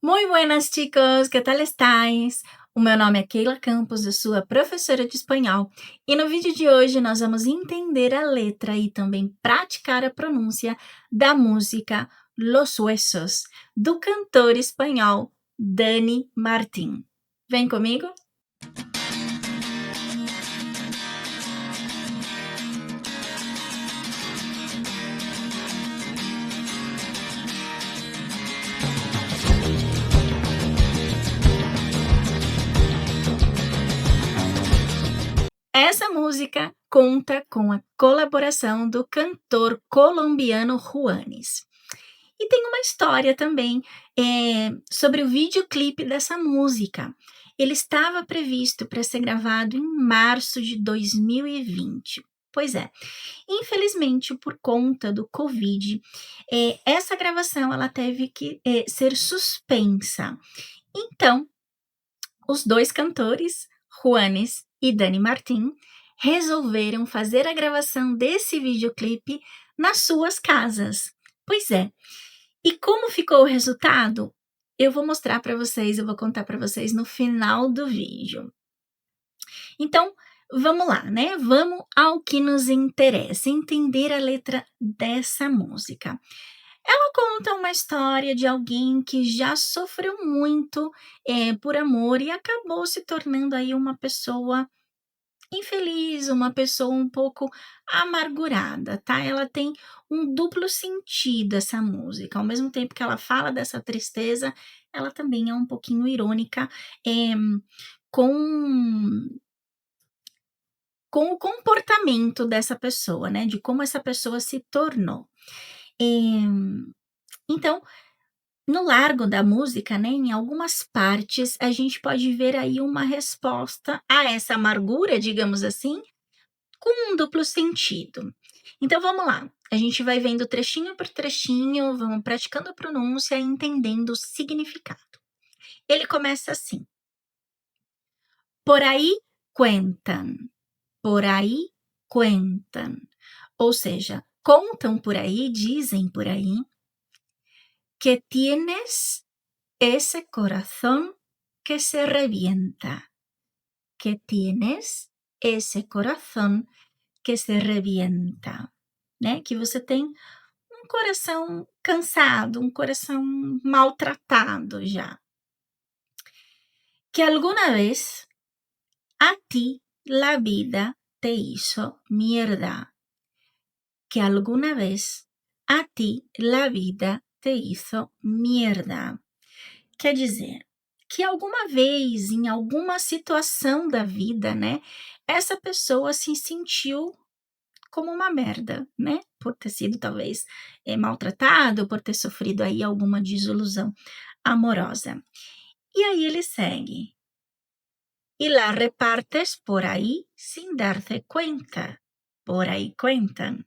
Muy buenas, chicos, que tal estáis? O meu nome é Keila Campos, eu sou a professora de espanhol e no vídeo de hoje nós vamos entender a letra e também praticar a pronúncia da música Los Huesos, do cantor espanhol Dani Martín. Vem comigo? Essa música conta com a colaboração do cantor colombiano Juanes. E tem uma história também sobre o videoclipe dessa música. Ele estava previsto para ser gravado em março de 2020. Pois é, infelizmente, por conta do Covid, essa gravação ela teve que ser suspensa. Então, os dois cantores, Juanes e Dani Martín, resolveram fazer a gravação desse videoclipe nas suas casas. Pois é. E como ficou o resultado? Eu vou mostrar para vocês, eu vou contar para vocês no final do vídeo. Então, vamos lá, né? Vamos ao que nos interessa, entender a letra dessa música. Ela conta uma história de alguém que já sofreu muito por amor e acabou se tornando aí uma pessoa infeliz, uma pessoa um pouco amargurada, tá? Ela tem um duplo sentido essa música, ao mesmo tempo que ela fala dessa tristeza, ela também é um pouquinho irônica, com com o comportamento dessa pessoa, né, de como essa pessoa se tornou. Então, no largo da música, né, em algumas partes, a gente pode ver aí uma resposta a essa amargura, digamos assim, com um duplo sentido. Então vamos lá, a gente vai vendo trechinho por trechinho, vamos praticando a pronúncia e entendendo o significado. Ele começa assim: por aí cuentan, por aí cuentan. Ou seja, contam por aí, dizem por aí, que tienes ese corazón que se revienta, que tienes ese corazón que se revienta, né? Que você tem um coração cansado, um coração maltratado já. Que alguna vez a ti la vida te hizo mierda. Que alguna vez a ti la vida te hizo mierda. Quer dizer, que alguma vez, em alguma situação da vida, né, essa pessoa se sentiu como uma merda, né, por ter sido talvez maltratado, por ter sofrido aí alguma desilusão amorosa. E aí ele segue. Y la repartes por ahí sin darse cuenta. Por ahí cuentan.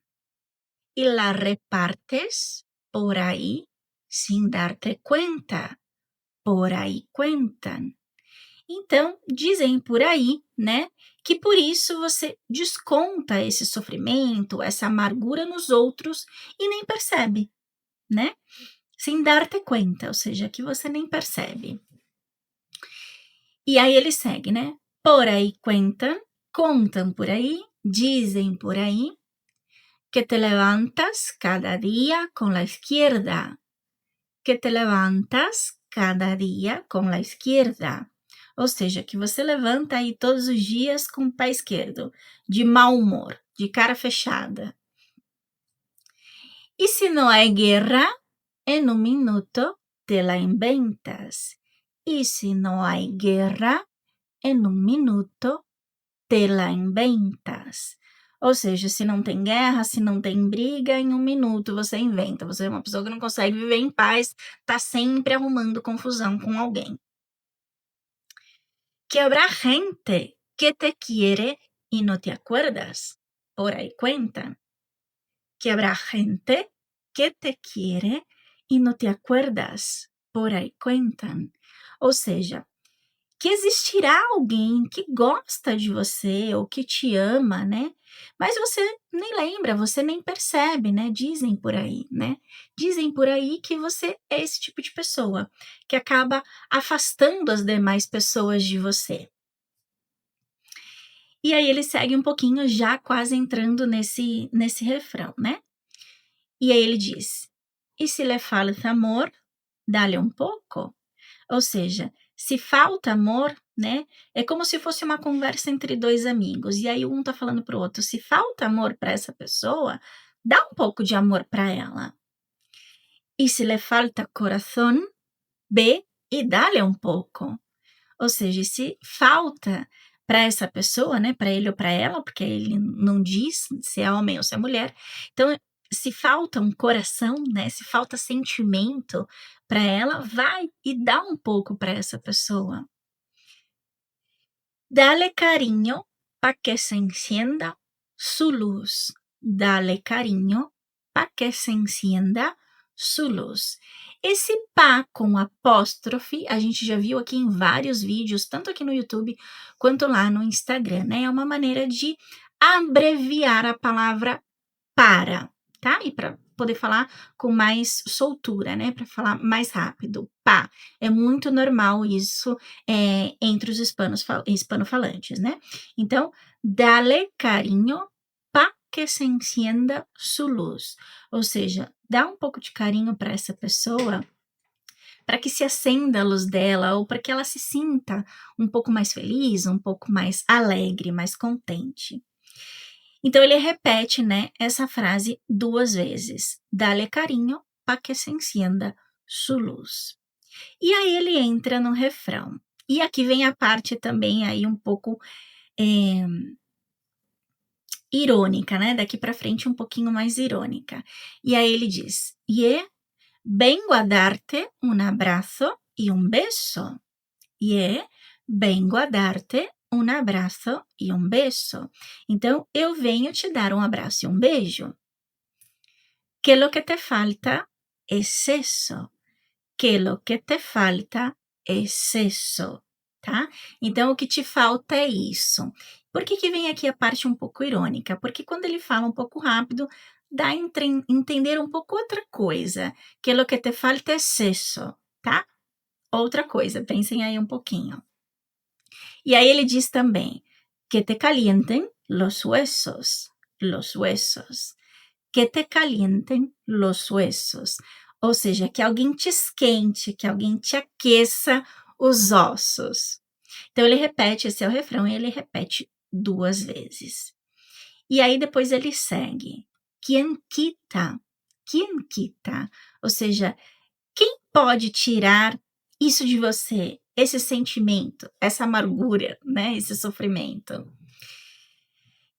Y la repartes por ahí sin darte cuenta. Por aí cuentan. Então, dizem por aí, né, que por isso você desconta esse sofrimento, essa amargura nos outros e nem percebe, né? Sem dar-te conta, ou seja, que você nem percebe. E aí ele segue, né? Por aí cuentan, contam por aí, dizem por aí, que te levantas cada dia com la izquierda. Que te levantas cada dia com la izquierda. Ou seja, que você levanta aí todos os dias com o pé esquerdo, de mau humor, de cara fechada. E se não há guerra, en un minuto te la inventas. E se não há guerra, en un minuto te la inventas. Ou seja, se não tem guerra, se não tem briga, em um minuto você inventa. Você é uma pessoa que não consegue viver em paz, tá sempre arrumando confusão com alguém. Que habrá gente que te quiere y no te acuerdas. Por ahí cuentan. Que habrá gente que te quiere y no te acuerdas. Por aí cuentan. Ou seja, que existirá alguém que gosta de você ou que te ama, né, mas você nem lembra, você nem percebe, né, dizem por aí, né. Dizem por aí que você é esse tipo de pessoa, que acaba afastando as demais pessoas de você. E aí ele segue um pouquinho já quase entrando nesse refrão, né. E aí ele diz: "E se le falta amor, dale un poco". Ou seja, se falta amor, né, é como se fosse uma conversa entre 2 amigos, e aí um tá falando para o outro: "Se falta amor para essa pessoa, dá um pouco de amor para ela. E se le falta corazón, ve y dale un poco". Ou seja, se falta para essa pessoa, né, para ele ou para ela, porque ele não diz se é homem ou se é mulher, então se falta um coração, né, se falta sentimento para ela, vai e dá um pouco para essa pessoa. Dale cariño para que se encienda su luz. Dale cariño para que se encienda su luz. Esse pá com apóstrofe, a gente já viu aqui em vários vídeos, tanto aqui no YouTube quanto lá no Instagram, né? É uma maneira de abreviar a palavra para, tá? E para poder falar com mais soltura, né? Para falar mais rápido. Pá. É muito normal isso entre os hispanofalantes, né? Então, dale cariño pa que se encienda su luz. Ou seja, dá um pouco de carinho para essa pessoa para que se acenda a luz dela ou para que ela se sinta um pouco mais feliz, um pouco mais alegre, mais contente. Então ele repete, né, essa frase 2 vezes: "Dale cariño pa que se encienda su luz". E aí ele entra no refrão. E aqui vem a parte também aí um pouco, eh, irônica, né, daqui para frente um pouquinho mais irônica. E aí ele diz: "Ye vengo a darte un abrazo y un beso". Ye vengo a darte un abrazo y un beso. Então, eu venho te dar um abraço e um beijo. Que lo que te falta es eso. Que lo que te falta es eso, tá? Então, o que te falta é isso. Por que que vem aqui a parte um pouco irônica? Porque quando ele fala um pouco rápido, dá a entender um pouco outra coisa. Que lo que te falta es eso, tá? Outra coisa, pensem aí um pouquinho. E aí ele diz também: "Que te calienten los huesos, los huesos. Que te calienten los huesos". Ou seja, que alguém te esquente, que alguém te aqueça os ossos. Então ele repete, esse é o refrão, e ele repete 2 vezes. E aí depois ele segue: "Quien quita, quien quita", ou seja, quem pode tirar isso de você, esse sentimento, essa amargura, né, esse sofrimento?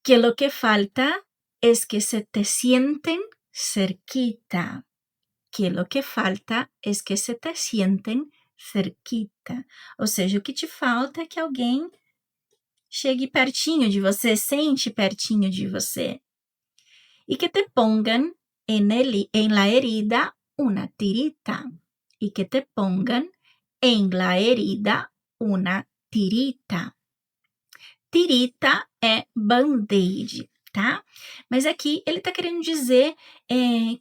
Que lo que falta es que se te sienten cerquita. Que lo que falta es que se te sienten cerquita. Ou seja, o que te falta é que alguém chegue pertinho de você, sente pertinho de você. Y que te pongan en la herida una tirita. Y que te pongan en la herida una tirita. Tirita é band-aid, tá? Mas aqui ele tá querendo dizer,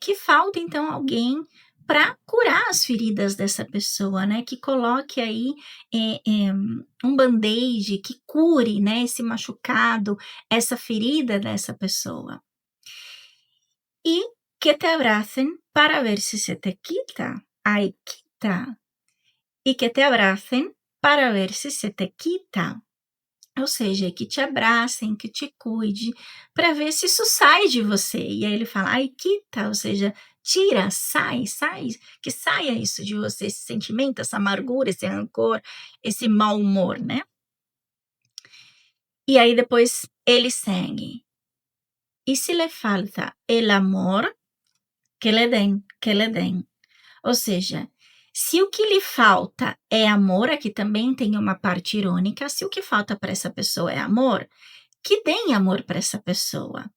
que falta então alguém para curar as feridas dessa pessoa, né, que coloque aí, um band-aid, que cure, né, esse machucado, essa ferida dessa pessoa. E que te abracen para ver si se te quita. Ai, quita. E que te abracen para ver si se te quita. Ou seja, que te abracem, que te cuide, para ver se isso sai de você. E aí ele fala: "Ai, quita", ou seja, tira, sai, que saia isso de você, esse sentimento, essa amargura, esse rancor, esse mau humor, né. E aí depois ele segue: "E se le falta el amor, que le den". Ou seja, se o que lhe falta é amor, aqui também tem uma parte irônica, se o que falta para essa pessoa é amor, que deem amor para essa pessoa.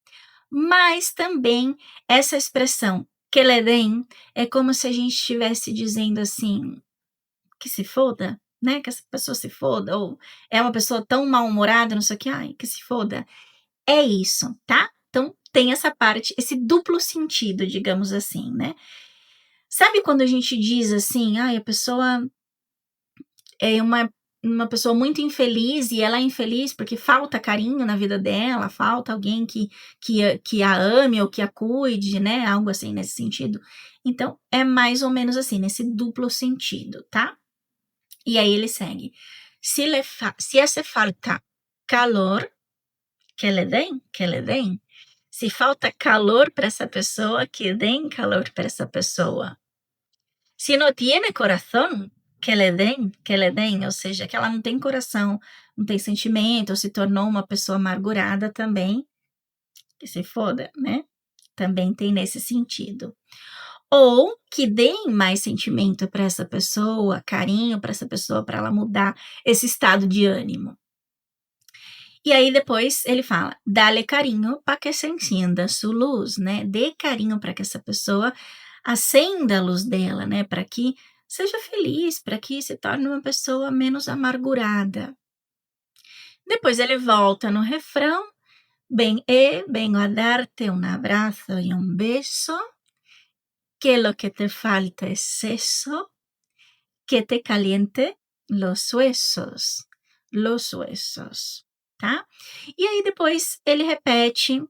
Mas também essa expressão que le den é como se a gente estivesse dizendo assim: que se foda, né, que essa pessoa se foda, ou é uma pessoa tão mal-humorada, não sei o quê, ai, que se foda. É isso, tá? Então tem essa parte, esse duplo sentido, digamos assim, né. Sabe quando a gente diz assim: "Ai, a pessoa é uma pessoa muito infeliz e ela é infeliz porque falta carinho na vida dela, falta alguém que a ame ou que a cuide", né, algo assim nesse sentido. Então, é mais ou menos assim, nesse duplo sentido, tá. E aí ele segue: "Si hace falta calor, que le den. Se falta calor para essa pessoa, que deem calor para essa pessoa. Se não tiene coração, que le den", ou seja, que ela não tem coração, não tem sentimento, ou se tornou uma pessoa amargurada também, que se foda, né, também tem nesse sentido. Ou que deem mais sentimento para essa pessoa, carinho para essa pessoa, para ela mudar esse estado de ânimo. E aí depois ele fala: "Dale carinho para que se encienda su luz", né, dê carinho para que essa pessoa acenda a luz dela, né, para que seja feliz, para que se torne uma pessoa menos amargurada. Depois ele volta no refrão: vengo a darte un abrazo y un beso, que lo que te falta es eso, que te caliente los huesos", tá. E aí depois ele repete: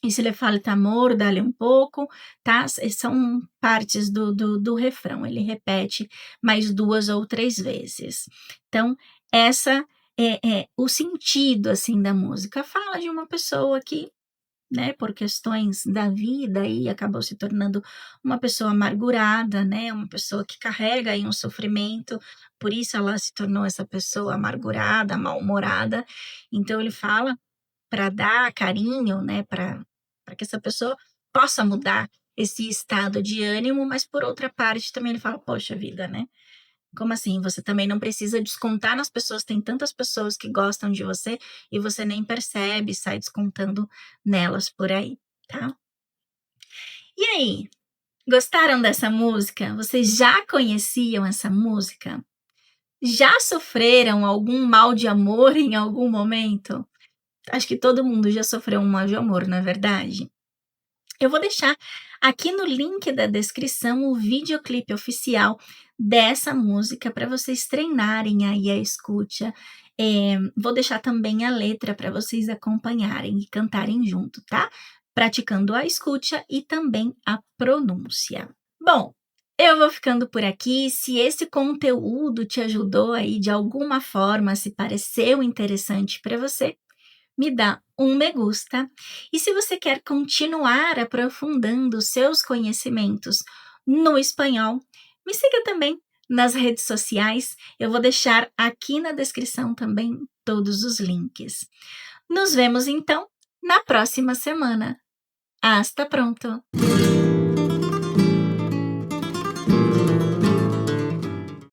"E se lhe falta amor, dá-lhe um pouco", tá. São partes do refrão, ele repete mais 2 ou 3 vezes. Então, essa é o sentido, assim, da música. Fala de uma pessoa que, né, por questões da vida aí acabou se tornando uma pessoa amargurada, né, uma pessoa que carrega aí um sofrimento, por isso ela se tornou essa pessoa amargurada, mal-humorada. Então ele fala para dar carinho, né, para que essa pessoa possa mudar esse estado de ânimo, mas por outra parte também ele fala: "Poxa vida, né, como assim? Você também não precisa descontar nas pessoas, tem tantas pessoas que gostam de você e você nem percebe, sai descontando nelas por aí", tá. E aí, gostaram dessa música? Vocês já conheciam essa música? Já sofreram algum mal de amor em algum momento? Acho que todo mundo já sofreu um mal de amor, não é verdade? Eu vou deixar aqui no link da descrição o videoclipe oficial dessa música para vocês treinarem aí a escuta. Vou deixar também a letra para vocês acompanharem e cantarem junto, tá? Praticando a escuta e também a pronúncia. Bom, eu vou ficando por aqui. Se esse conteúdo te ajudou aí de alguma forma, se pareceu interessante para você, me dá um me gusta. E se você quer continuar aprofundando seus conhecimentos no espanhol, me siga também nas redes sociais. Eu vou deixar aqui na descrição também todos os links. Nos vemos então na próxima semana. Hasta pronto!